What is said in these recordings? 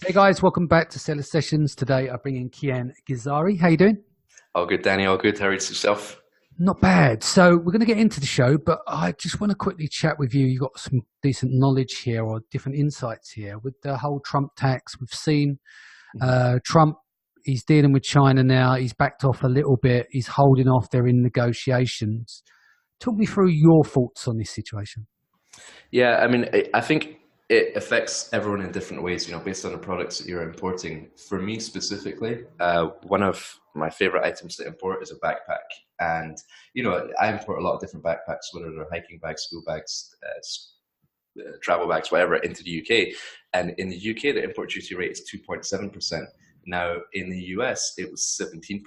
Hey guys, welcome back to Seller Sessions. Today I bring in Kian Gizari. How you doing? All good, Danny. All good. How are you yourself? Not bad. So we're going to get into the show, but I just want to quickly chat with you. You got some decent knowledge here or different insights here with the whole Trump tax. We've seen Trump. He's dealing with China now. He's backed off a little bit. He's holding off. They're in negotiations. Talk me through your thoughts on this situation. Yeah, I mean, I think it affects everyone in different ways, based on the products that you're importing. For me specifically, one of my favorite items to import is a backpack. And, I import a lot of different backpacks, whether they're hiking bags, school bags, travel bags, whatever, into the UK. And in the UK, the import duty rate is 2.7%. Now, in the US, it was 17%.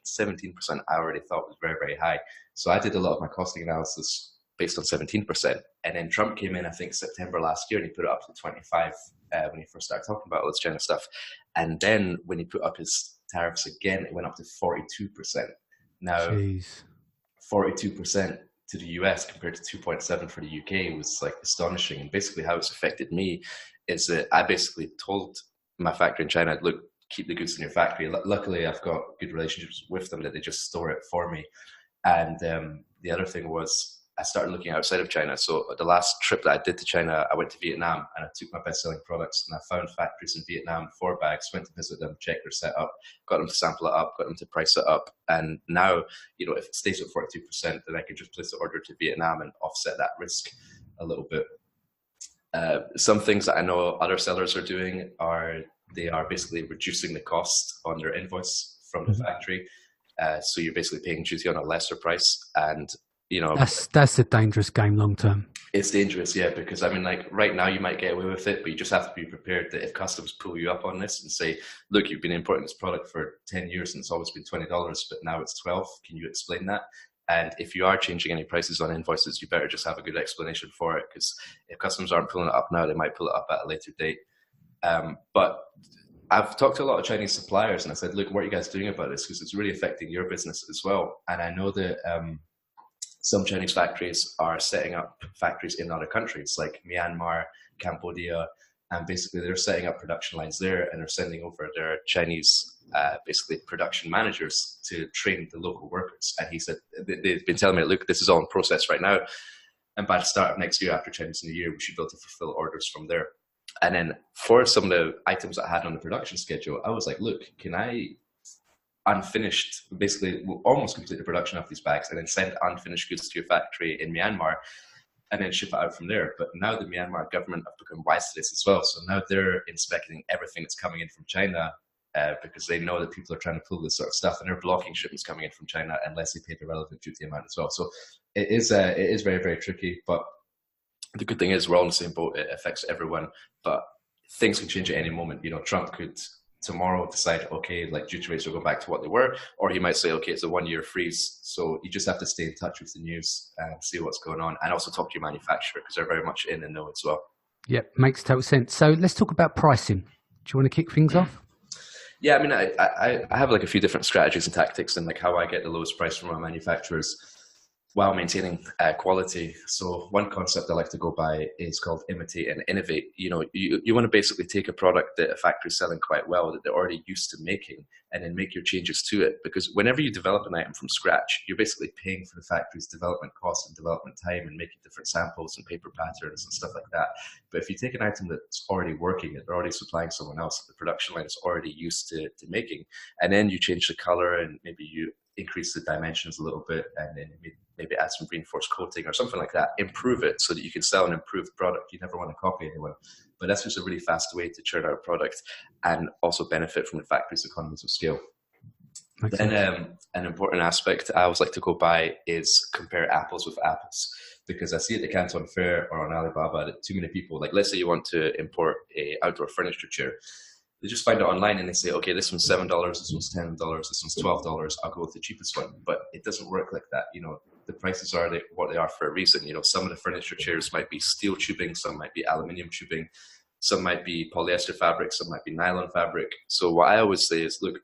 17% I already thought was very, very high. So I did a lot of my costing analysis based on 17%. And then Trump came in, I think, September last year, and he put it up to 25 when he first started talking about all this China stuff. And then when he put up his tariffs again, it went up to 42%. Now, Jeez. 42% to the US compared to 2.7 for the UK was like astonishing. And basically how it's affected me is that I basically told my factory in China, look, keep the goods in your factory. Luckily, I've got good relationships with them that they just store it for me. And the other thing was I started looking outside of China. So the last trip that I did to China, I went to Vietnam and I took my best-selling products and I found factories in Vietnam for bags, went to visit them, check their setup, got them to sample it up, got them to price it up. And now, if it stays at 42%, then I can just place the order to Vietnam and offset that risk a little bit. Some things that I know other sellers are doing are they are basically reducing the cost on their invoice from the factory. So you're basically paying duty on a lesser price. And That's a dangerous game long term. it's dangerous, yeah, because I mean, like right now you might get away with it, but you just have to be prepared that if customs pull you up on this and say, look, you've been importing this product for 10 years and it's always been $20, but now it's 12. Can you explain that? And if you are changing any prices on invoices, you better just have a good explanation for it, because if customs aren't pulling it up now, they might pull it up at a later date. But I've talked to a lot of Chinese suppliers and I said, look, what are you guys doing about this? Because it's really affecting your business as well. And I know that some Chinese factories are setting up factories in other countries like Myanmar, Cambodia, and basically they're setting up production lines there and they're sending over their Chinese basically production managers to train the local workers. And he said, they've been telling me, look, this is all in process right now. And by the start of next year, after Chinese New Year, we should be able to fulfill orders from there. And then for some of the items that I had on the production schedule, I was like, look, can I unfinished, basically we'll almost complete the production of these bags and then send unfinished goods to your factory in Myanmar and then ship it out from there. But now the Myanmar government have become wise to this as well. So now they're inspecting everything that's coming in from China because they know that people are trying to pull this sort of stuff and they're blocking shipments coming in from China unless they pay the relevant duty amount as well. So it is very, very tricky. But the good thing is we're all in the same boat. It affects everyone, but things can change at any moment. Trump could tomorrow decide, okay, like duty rates will go back to what they were, or he might say, okay, it's a 1 year freeze. So you just have to stay in touch with the news and see what's going on, and also talk to your manufacturer because they're very much in the know as well. Yep, makes total sense. So let's talk about pricing. Do you want to kick things off? Yeah, I mean, I have like a few different strategies and tactics and like how I get the lowest price from my manufacturers while maintaining quality. So one concept I like to go by is called imitate and innovate. You want to basically take a product that a factory is selling quite well, that they're already used to making, and then make your changes to it. Because whenever you develop an item from scratch, you're basically paying for the factory's development costs and development time and making different samples and paper patterns and stuff like that. But if you take an item that's already working, that they're already supplying someone else, that the production line is already used to making, and then you change the color and maybe you increase the dimensions a little bit and then maybe add some reinforced coating or something like that, improve it so that you can sell an improved product. You never want to copy anyone, but that's just a really fast way to churn out a product and also benefit from the factory's economies of scale. Then an important aspect I always like to go by is compare apples with apples, because I see at the Canton Fair or on Alibaba that too many people, like let's say you want to import a outdoor furniture chair, they just find it online and they say, okay, this one's $7, this one's $10, this one's $12. I'll go with the cheapest one. But it doesn't work like that. The prices are what they are for a reason. Some of the furniture chairs might be steel tubing, some might be aluminium tubing, some might be polyester fabric, some might be nylon fabric. So what I always say is, look,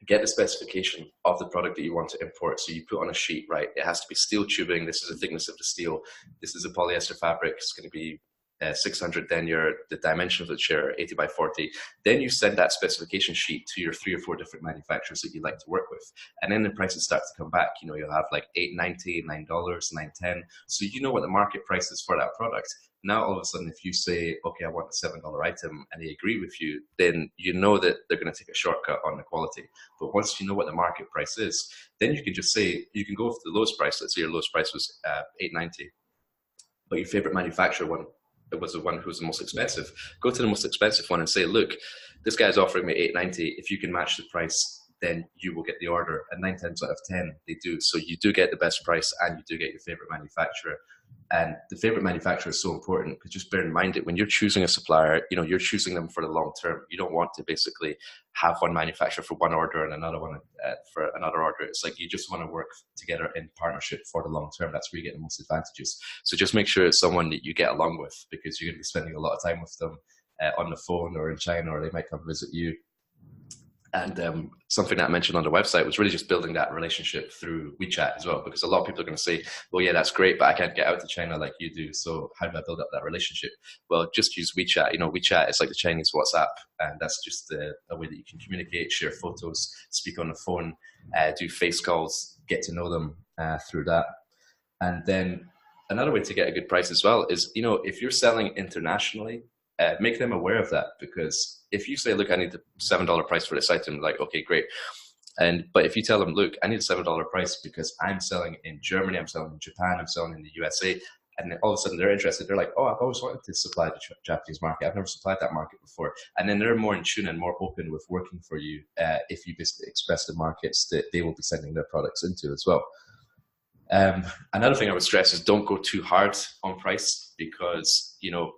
get the specification of the product that you want to import. So you put on a sheet, right? It has to be steel tubing. This is the thickness of the steel. This is a polyester fabric. It's going to be 600, then the dimension of the chair 80 by 40. Then you send that specification sheet to your 3 or 4 different manufacturers that you like to work with, and then the prices start to come back. You know, you'll have like $8.90, $9, $9.10. So you know what the market price is for that product. Now all of a sudden, if you say, okay, I want a $7 item, and they agree with you, then you know that they're going to take a shortcut on the quality. But once you know what the market price is, then you can just say, you can go for the lowest price. Let's say your lowest price was $8.90, but your favorite manufacturer one, it was the one who was the most expensive. Go to the most expensive one and say, look, this guy's offering me $8.90. If you can match the price, then you will get the order. And 9 times out of 10, they do. So you do get the best price, and you do get your favorite manufacturer. And the favorite manufacturer is so important, because just bear in mind that when you're choosing a supplier, you know, you're choosing them for the long term. You don't want to basically have one manufacturer for one order and another one for another order. It's like you just want to work together in partnership for the long term. That's where you get the most advantages. So just make sure it's someone that you get along with, because you're going to be spending a lot of time with them on the phone or in China, or they might come visit you. And something that I mentioned on the website was really just building that relationship through WeChat as well, because a lot of people are going to say, well, yeah, that's great, but I can't get out to China like you do. So how do I build up that relationship? Well, just use WeChat. You know, WeChat is like the Chinese WhatsApp, and that's just a way that you can communicate, share photos, speak on the phone, do face calls, get to know them through that. And then another way to get a good price as well is, you know, if you're selling internationally, make them aware of that, because if you say, look, I need the $7 price for this item, like, okay, great. But if you tell them, look, I need a $7 price because I'm selling in Germany, I'm selling in Japan, I'm selling in the USA, and then all of a sudden they're interested. They're like, oh, I've always wanted to supply the Japanese market. I've never supplied that market before. And then they're more in tune and more open with working for you if you basically express the markets that they will be sending their products into as well. Another thing I would stress is don't go too hard on price, because, you know,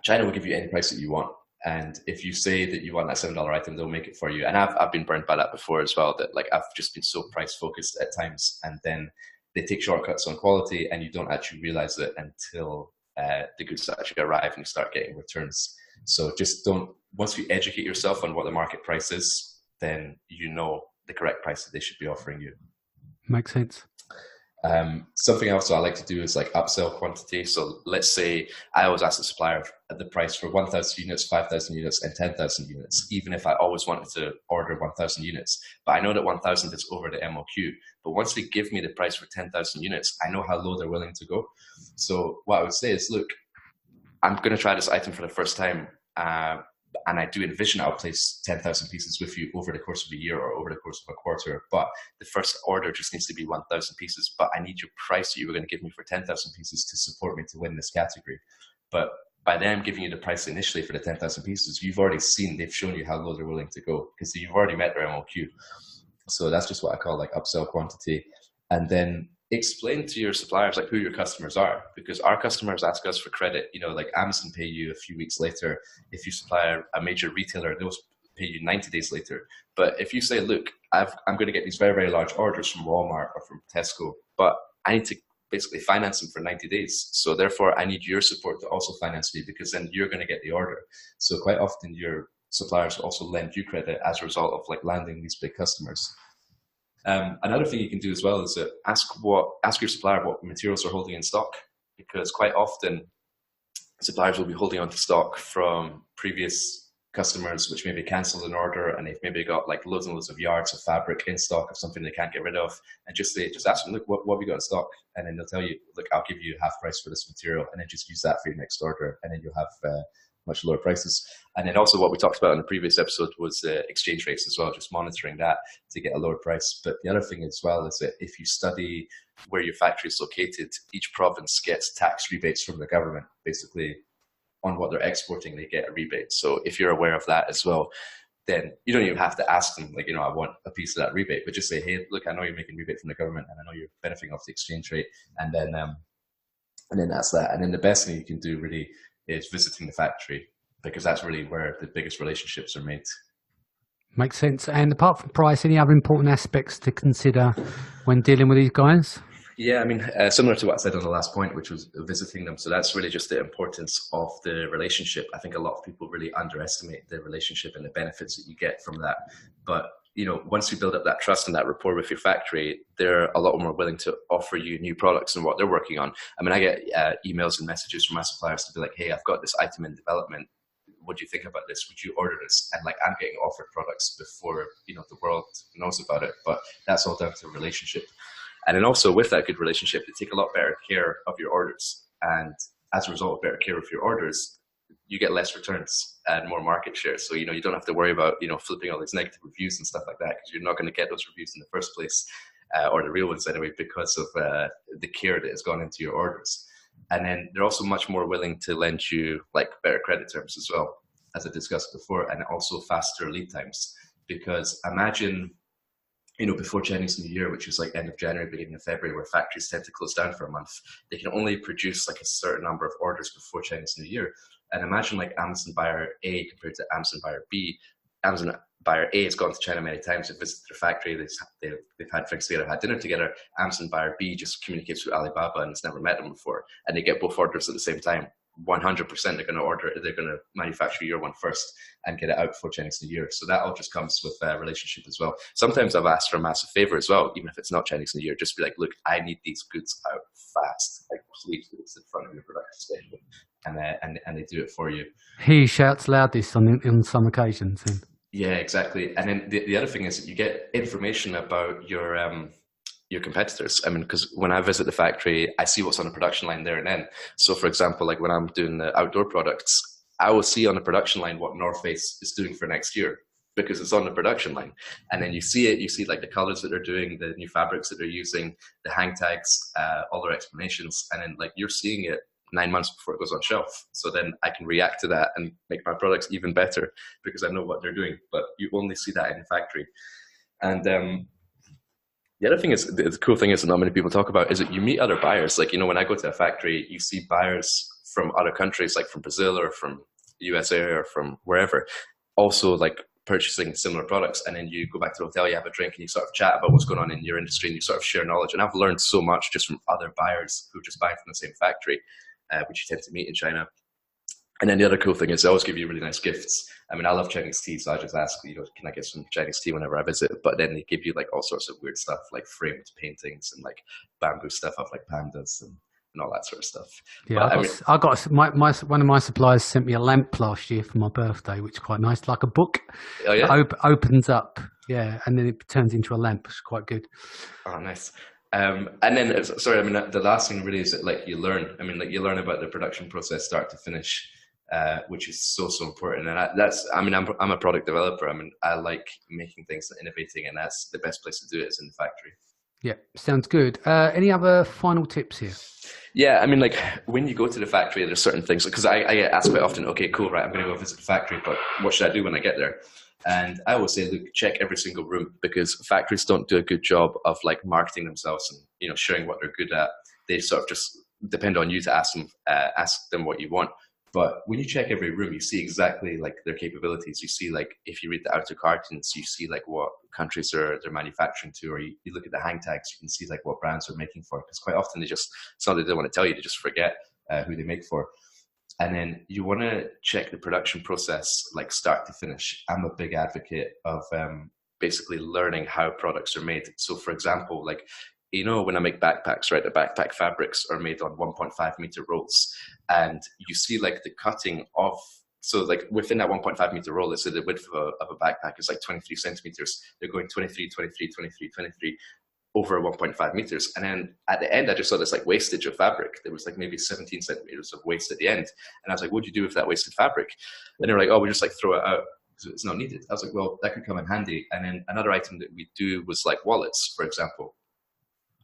China will give you any price that you want. And if you say that you want that $7 item, they'll make it for you. And I've been burnt by that before as well, that like I've just been so price focused at times, and then they take shortcuts on quality, and you don't actually realize it until the goods actually arrive and you start getting returns. So just once you educate yourself on what the market price is, then you know the correct price that they should be offering you. Makes sense. Something else I like to do is like upsell quantity. So let's say I always ask the supplier at the price for 1,000 units, 5,000 units, and 10,000 units, even if I always wanted to order 1,000 units. But I know that 1,000 is over the MOQ. But once they give me the price for 10,000 units, I know how low they're willing to go. So what I would say is, look, I'm going to try this item for the first time. And I do envision I'll place 10,000 pieces with you over the course of a year or over the course of a quarter. But the first order just needs to be 1,000 pieces. But I need your price that you were going to give me for 10,000 pieces to support me to win this category. But by them giving you the price initially for the 10,000 pieces, you've already seen, they've shown you how low they're willing to go, because you've already met their MOQ. So that's just what I call like upsell quantity. And then explain to your suppliers like who your customers are, because our customers ask us for credit. You know, like Amazon pay you a few weeks later. If you supply a major retailer, they'll pay you 90 days later. But if you say, look, I'm going to get these very, very large orders from Walmart or from Tesco, but I need to basically finance them for 90 days. So therefore I need your support to also finance me, because then you're going to get the order. So quite often your suppliers also lend you credit as a result of like landing these big customers. Another thing you can do as well is ask your supplier what materials they're holding in stock, because quite often suppliers will be holding on to stock from previous customers which maybe cancelled an order, and they've maybe got like loads and loads of yards of fabric in stock of something they can't get rid of, and just ask them, look, what have you got in stock? And then they'll tell you, look, I'll give you half price for this material, and then just use that for your next order, and then you'll have much lower prices. And then also what we talked about in the previous episode was exchange rates as well, just monitoring that to get a lower price. But the other thing as well is that if you study where your factory is located, each province gets tax rebates from the government. Basically, on what they're exporting, they get a rebate. So if you're aware of that as well, then you don't even have to ask them, like, you know, I want a piece of that rebate, but just say, hey, look, I know you're making rebate from the government, and I know you're benefiting off the exchange rate. And then that's that. And then the best thing you can do really is visiting the factory, because that's really where the biggest relationships are made. Makes sense. And apart from price, any other important aspects to consider when dealing with these guys? Yeah, I mean, similar to what I said on the last point, which was visiting them. So that's really just the importance of the relationship. I think a lot of people really underestimate the relationship and the benefits that you get from that. But once you build up that trust and that rapport with your factory, they're a lot more willing to offer you new products and what they're working on. I mean, I get emails and messages from my suppliers to be like, hey, I've got this item in development. What do you think about this? Would you order this? And like, I'm getting offered products before, the world knows about it, but that's all down to relationship. And then also with that good relationship, they take a lot better care of your orders. And as a result of better care of your orders, you get less returns and more market share. So, you don't have to worry about, flipping all these negative reviews and stuff like that, because you're not going to get those reviews in the first place, or the real ones anyway, because of the care that has gone into your orders. And then they're also much more willing to lend you like better credit terms as well, as I discussed before, and also faster lead times. Because imagine, before Chinese New Year, which is like end of January, beginning of February, where factories tend to close down for a month, they can only produce like a certain number of orders before Chinese New Year. And imagine like Amazon buyer A compared to Amazon buyer B. Amazon buyer A has gone to China many times, they've visited their factory, they've had drinks together, had dinner together. Amazon buyer B just communicates with Alibaba and has never met them before, and they get both orders at the same time. 100% they're going to manufacture your one first and get it out before Chinese New Year. So that all just comes with a relationship as well. Sometimes I've asked for a massive favor as well, even if it's not Chinese New Year, just be like, look, I need these goods out fast, like please put this in front of your production station, and they do it for you. He shouts loudest on some occasions. Yeah, exactly. And then the other thing is that you get information about your competitors. I mean, because when I visit the factory, I see what's on the production line there and then. So for example, like when I'm doing the outdoor products, I will see on the production line what North Face is doing for next year, because it's on the production line. And then you see like the colors that they're doing, the new fabrics that they're using, the hang tags, all their explanations. And then like you're seeing it 9 months before it goes on shelf. So then I can react to that and make my products even better because I know what they're doing. But you only see that in the factory. And the other thing is, the cool thing is that not many people talk about, is that you meet other buyers. Like, when I go to a factory, you see buyers from other countries, like from Brazil or from USA or from wherever, also like purchasing similar products. And then you go back to the hotel, you have a drink, and you sort of chat about what's going on in your industry, and you sort of share knowledge. And I've learned so much just from other buyers who just buy from the same factory, which you tend to meet in China. And then the other cool thing is they always give you really nice gifts. I mean, I love Chinese tea, so I just ask, can I get some Chinese tea whenever I visit? But then they give you like all sorts of weird stuff, like framed paintings and like bamboo stuff of like pandas and all that sort of stuff. Yeah, but, one of my suppliers sent me a lamp last year for my birthday, which is quite nice, like a book. Oh yeah, opens up, yeah, and then it turns into a lamp. It's quite good. Oh, nice. And then, sorry, I mean, the last thing really is that like you learn. I mean, like you learn about the production process, start to finish. Which is so important, and I'm a product developer. I mean, I like making things and innovating, and that's the best place to do it is in the factory. Yeah, sounds good. Any other final tips here? Yeah, I mean, like when you go to the factory, there's certain things, because I get asked quite often, okay, cool, right, I'm going to go visit the factory, but what should I do when I get there? And I always say, look, check every single room, because factories don't do a good job of like marketing themselves and showing what they're good at. They sort of just depend on you to ask them what you want. But when you check every room, you see exactly like their capabilities. You see like if you read the outer cartons, you see like what countries they're manufacturing to, or you look at the hang tags, you can see like what brands they're making for. Because quite often it's not that they don't want to tell you, they just forget who they make for. And then you want to check the production process like start to finish. I'm a big advocate of basically learning how products are made. So for example, like when I make backpacks, right, the backpack fabrics are made on 1.5 meter rolls, and you see like the cutting of, so like within that 1.5 meter roll, let's say the width of a backpack is like 23 centimeters. They're going 23, 23, 23, 23 over 1.5 meters. And then at the end, I just saw this like wastage of fabric. There was like maybe 17 centimeters of waste at the end. And I was like, what do you do with that wasted fabric? And they were like, oh, we just like throw it out because it's not needed. I was like, well, that could come in handy. And then another item that we do was like wallets, for example,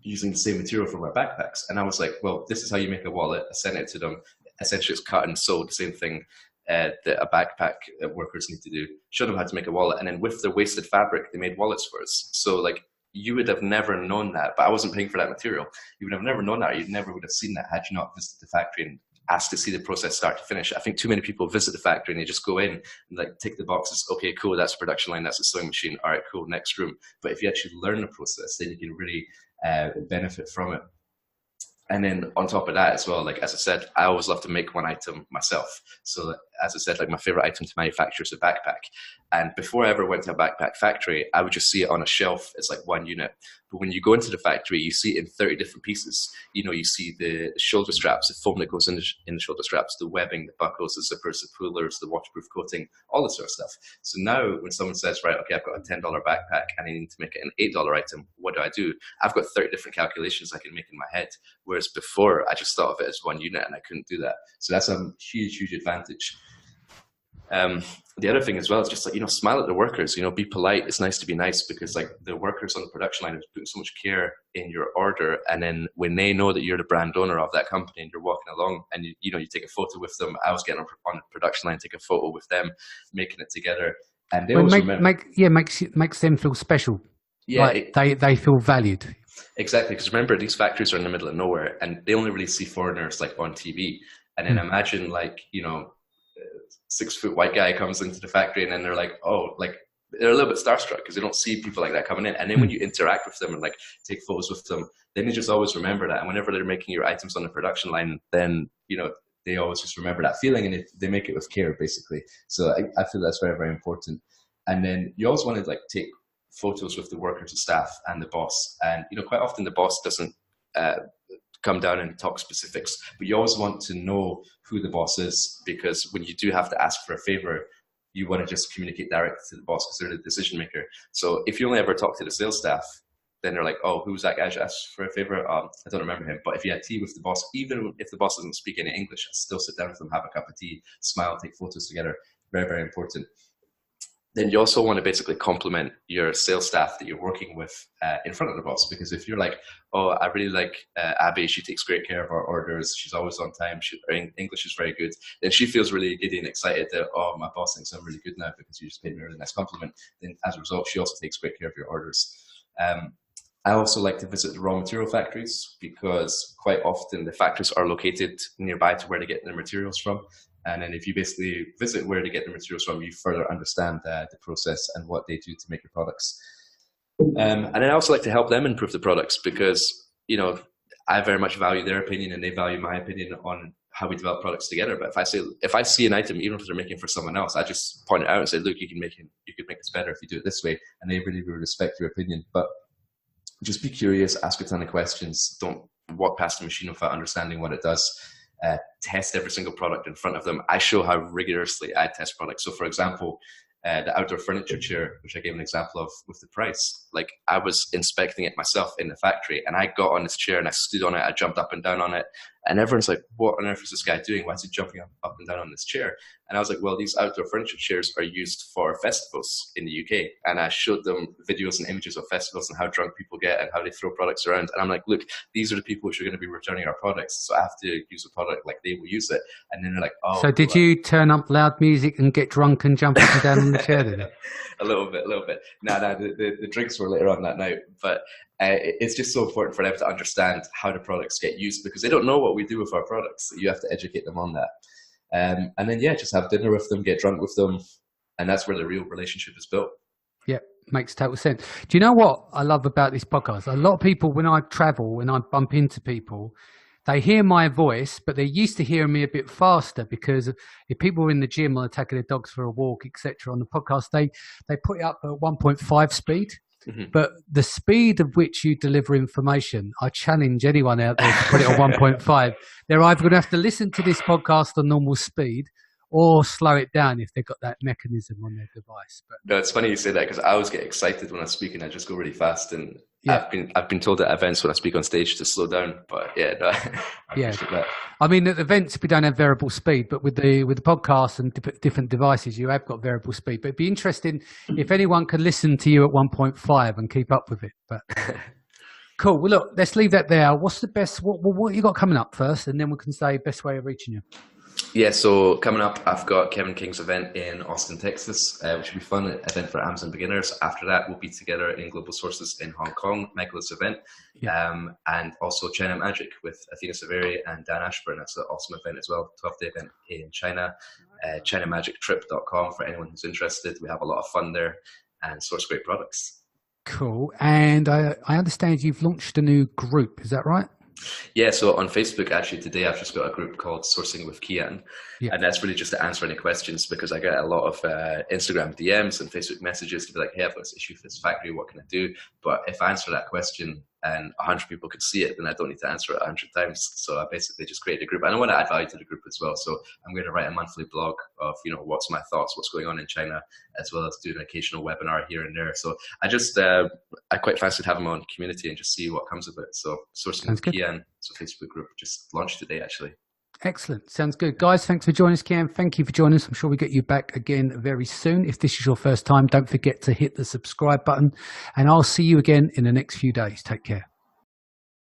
using the same material from our backpacks. And I was like, well, this is how you make a wallet. I sent it to them. Essentially, it's cut and sewed, the same thing that a backpack workers need to do. Showed them how to make a wallet. And then with the wasted fabric, they made wallets for us. So like, you would have never known that, but I wasn't paying for that material. You would have never known that. You never would have seen that had you not visited the factory and asked to see the process start to finish. I think too many people visit the factory and they just go in and like tick the boxes. Okay, cool, that's a production line, that's a sewing machine. All right, cool, next room. But if you actually learn the process, then you can really benefit from it. And then on top of that as well, like as I said, I always love to make one item myself. So as I said, like my favorite item to manufacture is a backpack. And before I ever went to a backpack factory, I would just see it on a shelf as like one unit. But when you go into the factory, you see it in 30 different pieces. You know, you see the shoulder straps, the foam that goes in the shoulder straps, the webbing, the buckles, the zippers, the pullers, the waterproof coating, all this sort of stuff. So now when someone says, right, okay, I've got a $10 backpack and I need to make it an $8 item, what do? I've got 30 different calculations I can make in my head. Whereas before, I just thought of it as one unit and I couldn't do that. So that's a huge advantage. The other thing as well is just like, you know, smile at the workers, you know, be polite. It's nice to be nice because like the workers on the production line are putting so much care in your order. And then when they know that you're the brand owner of that company and you're walking along and you know, you take a photo with them. I was getting on the production line, take a photo with them, making it together. And they always makes them feel special. Yeah. Like they feel valued. Exactly. Because remember, these factories are in the middle of nowhere and they only really see foreigners like on TV. And then imagine like, you know, 6-foot white guy comes into the factory and then they're like, oh, like they're a little bit starstruck because they don't see people like that coming in. And then when you interact with them and like take photos with them, then you just always remember that. And whenever they're making your items on the production line, then, you know, they always just remember that feeling and they make it with care basically. So I feel that's very, very important. And then you always want to like take photos with the workers, the staff and the boss. And, you know, quite often the boss doesn't come down and talk specifics, but you always want to know who the boss is, because when you do have to ask for a favor, you want to just communicate directly to the boss because they're the decision maker. So if you only ever talk to the sales staff, then they're like, oh, who's that guy who asked for a favor? I don't remember him. But if you had tea with the boss, even if the boss doesn't speak any English, I'd still sit down with them, have a cup of tea, smile, take photos together. Very, very important. Then you also want to basically compliment your sales staff that you're working with in front of the boss. Because if you're like, oh, I really like Abby, she takes great care of our orders, she's always on time, her English is very good, then she feels really giddy and excited that, oh, my boss thinks I'm really good now because you just paid me a really nice compliment. Then as a result, she also takes great care of your orders. I also like to visit the raw material factories because quite often the factories are located nearby to where they get their materials from. And then if you basically visit where they get the materials from, you further understand the process and what they do to make your products. And I also like to help them improve the products because, you know, I very much value their opinion and they value my opinion on how we develop products together. But if I see an item, even if they're making for someone else, I just point it out and say, look, you could make this better if you do it this way. And they really, really respect your opinion. But just be curious, ask a ton of questions. Don't walk past the machine without understanding what it does. Test every single product in front of them. I show how rigorously I test products. So for example, the outdoor furniture chair, which I gave an example of with the price, like I was inspecting it myself in the factory and I got on this chair and I stood on it, I jumped up and down on it, and everyone's like, what on earth is this guy doing? Why is he jumping up and down on this chair? And I was like, well, these outdoor furniture chairs are used for festivals in the UK. And I showed them videos and images of festivals and how drunk people get and how they throw products around. And I'm like, look, these are the people who are going to be returning our products. So I have to use a product like they will use it. And then they're like, oh. So did you turn up loud music and get drunk and jump up and down on the chair? Did it? A little bit. No, the drinks were later on that night. But it's just so important for them to understand how the products get used because they don't know what we do with our products. So you have to educate them on that. And then, yeah, just have dinner with them, get drunk with them. And that's where the real relationship is built. Yeah, makes total sense. Do you know what I love about this podcast? A lot of people, when I travel, when I bump into people, they hear my voice, but they're used to hearing me a bit faster because if people are in the gym or they're taking their dogs for a walk, etc., on the podcast, they put it up at 1.5 speed. Mm-hmm. But the speed of which you deliver information, I challenge anyone out there to put it on 1.5. They're either going to have to listen to this podcast on normal speed or slow it down if they've got that mechanism on their device. But no, it's funny you say that because I always get excited when I speak and I just go really fast. And yeah. I've been told at events when I speak on stage to slow down. But yeah, no, that. I mean, at events we don't have variable speed, but with the podcast and different devices, you have got variable speed. But it'd be interesting if anyone could listen to you at 1.5 and keep up with it. But cool. Well, look, let's leave that there. What's the best? What you got coming up first, and then we can say best way of reaching you. Yeah, so coming up, I've got Kevin King's event in Austin, Texas, which will be fun, an event for Amazon beginners. After that, we'll be together in Global Sources in Hong Kong, Michael's event, and also China Magic with Athena Severi and Dan Ashburn. That's an awesome event as well, 12-day event in China. ChinaMagicTrip.com for anyone who's interested. We have a lot of fun there and source great products. Cool. And I understand you've launched a new group, is that right? Yeah, so on Facebook, actually, today I've just got a group called Sourcing with Kian. Yeah. And that's really just to answer any questions, because I get a lot of Instagram DMs and Facebook messages to be like, hey, I've got this issue with this factory, what can I do? But if I answer that question and 100 people can see it, then I don't need to answer it 100 times. So I basically just created a group. And I want to add value to the group as well. So I'm going to write a monthly blog of, what's my thoughts, what's going on in China, as well as do an occasional webinar here and there. So I quite fancied having my own community and just see what comes of it. So Sourcing with Kian, so Facebook group just launched today, actually. Excellent. Sounds good. Guys, thanks for joining us, Kian. Thank you for joining us. I'm sure we'll get you back again very soon. If this is your first time, don't forget to hit the subscribe button, and I'll see you again in the next few days. Take care.